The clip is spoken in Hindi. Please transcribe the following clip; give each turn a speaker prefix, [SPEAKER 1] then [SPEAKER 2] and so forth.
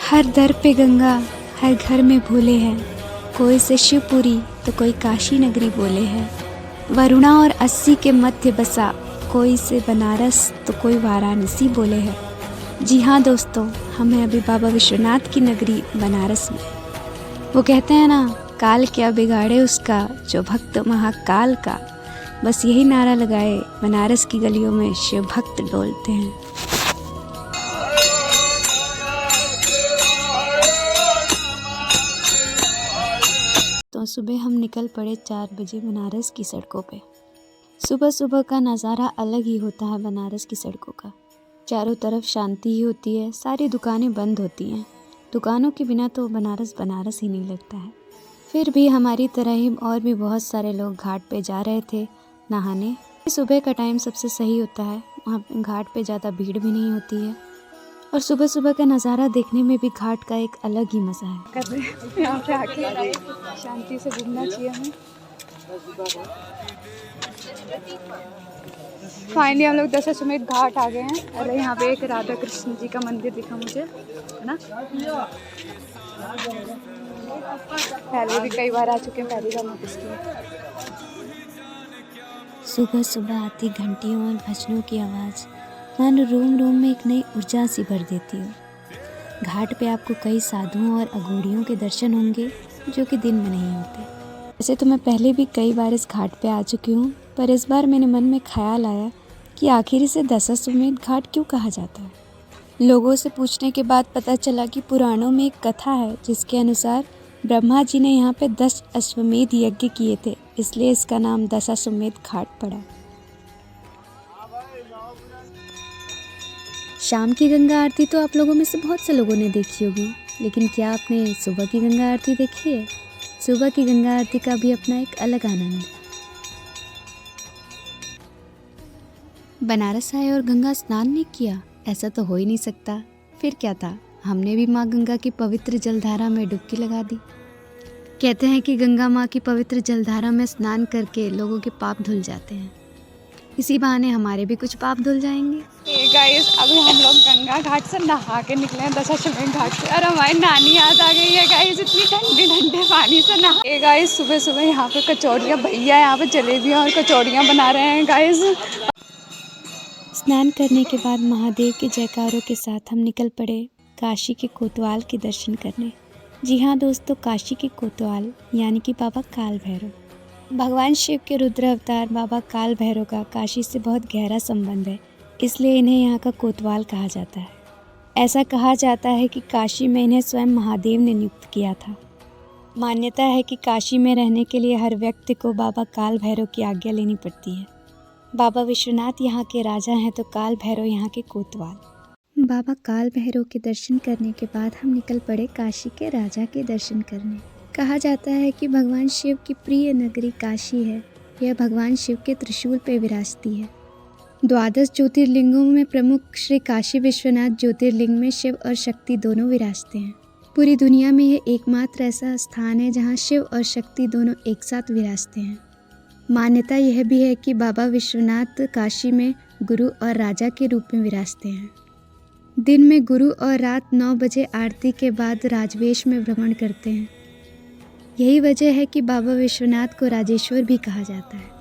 [SPEAKER 1] हर दर पे गंगा, हर घर में भोले हैं। कोई से शिवपुरी तो कोई काशी नगरी बोले है। वरुणा और अस्सी के मध्य बसा, कोई से बनारस तो कोई वाराणसी बोले है। जी हाँ दोस्तों, हम हैं अभी बाबा विश्वनाथ की नगरी बनारस में। वो कहते हैं ना, काल क्या बिगाड़े उसका जो भक्त महाकाल का। बस यही नारा लगाए बनारस की गलियों में शिव भक्त डोलते हैं। तो सुबह हम निकल पड़े 4 बजे बनारस की सड़कों पे। सुबह सुबह का नज़ारा अलग ही होता है बनारस की सड़कों का। चारों तरफ शांति ही होती है, सारी दुकानें बंद होती हैं। दुकानों के बिना तो बनारस बनारस ही नहीं लगता है। फिर भी हमारी तरह ही और भी बहुत सारे लोग घाट पे जा रहे थे नहाने। सुबह का टाइम सबसे सही होता है, वहाँ घाट पे ज़्यादा भीड़ भी नहीं होती है और सुबह सुबह का नज़ारा देखने में भी घाट का एक अलग ही मज़ा है। यहाँ पे आके शांति से घूमना चाहिए हमें। फाइनली हम लोग दशाश्वमेध घाट आ गए हैं। अरे यहाँ पे एक राधा कृष्ण जी का मंदिर दिखा मुझे, है ना। पहले भी कई बार आ चुके हैं, पहली बार नोटिस किया। सुबह सुबह आती घंटियों और भजनों की आवाज़ मन रोम रोम में एक नई ऊर्जा सी भर देती हो। घाट पे आपको कई साधुओं और अघोड़ियों के दर्शन होंगे जो कि दिन में नहीं होते। वैसे तो मैं पहले भी कई बार इस घाट पे आ चुकी हूँ, पर इस बार मेरे मन में ख्याल आया कि आखिर इसे दशाश्वमेध घाट क्यों कहा जाता है। लोगों से पूछने के बाद पता चला कि पुराणों में एक कथा है जिसके अनुसार ब्रह्मा जी ने यहाँ पे 10 अश्वमेध यज्ञ किए थे, इसलिए इसका नाम दशाश्वमेध घाट पड़ा। शाम की गंगा आरती तो आप लोगों में से बहुत से लोगों ने देखी होगी, लेकिन क्या आपने सुबह की गंगा आरती देखी है? सुबह की गंगा आरती का भी अपना एक अलग आनंद है। बनारस आए और गंगा स्नान नहीं किया, ऐसा तो हो ही नहीं सकता। फिर क्या था, हमने भी माँ गंगा की पवित्र जलधारा में डुबकी लगा दी। कहते हैं कि गंगा माँ की पवित्र जलधारा में स्नान करके लोगों के पाप धुल जाते हैं। इसी बहाने हमारे भी कुछ पाप धुल जाएंगे। गाइस, अभी हम लोग गंगा घाट से नहा के निकले हैं दशाश्वमेध घाट से, और हमारी नानी याद आ गई है गाइस, इतनी ठंडे ठंडे पानी से नहा। गाइस, सुबह सुबह यहाँ पे कचौड़ियाँ, भैया यहाँ पे जलेबियाँ और कचौड़ियाँ बना रहे हैं गाइस। स्नान करने के बाद महादेव के जयकारों के साथ हम निकल पड़े काशी के कोतवाल के दर्शन करने। जी हाँ दोस्तों, काशी के कोतवाल यानी कि बाबा काल भैरव। भगवान शिव के रुद्र अवतार बाबा काल भैरव का काशी से बहुत गहरा संबंध है, इसलिए इन्हें यहाँ का कोतवाल कहा जाता है। ऐसा कहा जाता है कि काशी में इन्हें स्वयं महादेव ने नियुक्त किया था। मान्यता है कि काशी में रहने के लिए हर व्यक्ति को बाबा काल भैरव की आज्ञा लेनी पड़ती है। बाबा विश्वनाथ यहाँ के राजा हैं तो काल भैरव यहाँ के कोतवाल। बाबा काल भैरव के दर्शन करने के बाद हम निकल पड़े काशी के राजा के दर्शन करने। कहा जाता है कि भगवान शिव की प्रिय नगरी काशी है। यह भगवान शिव के त्रिशूल पे विराजती है। 12 ज्योतिर्लिंगों में प्रमुख श्री काशी विश्वनाथ ज्योतिर्लिंग में शिव और शक्ति दोनों विराजते हैं। पूरी दुनिया में यह एकमात्र ऐसा स्थान है जहाँ शिव और शक्ति दोनों एक साथ विराजते हैं। मान्यता यह भी है कि बाबा विश्वनाथ काशी में गुरु और राजा के रूप में विराजते हैं। दिन में गुरु और रात 9 बजे आरती के बाद राजवेश में भ्रमण करते हैं। यही वजह है कि बाबा विश्वनाथ को राजेश्वर भी कहा जाता है।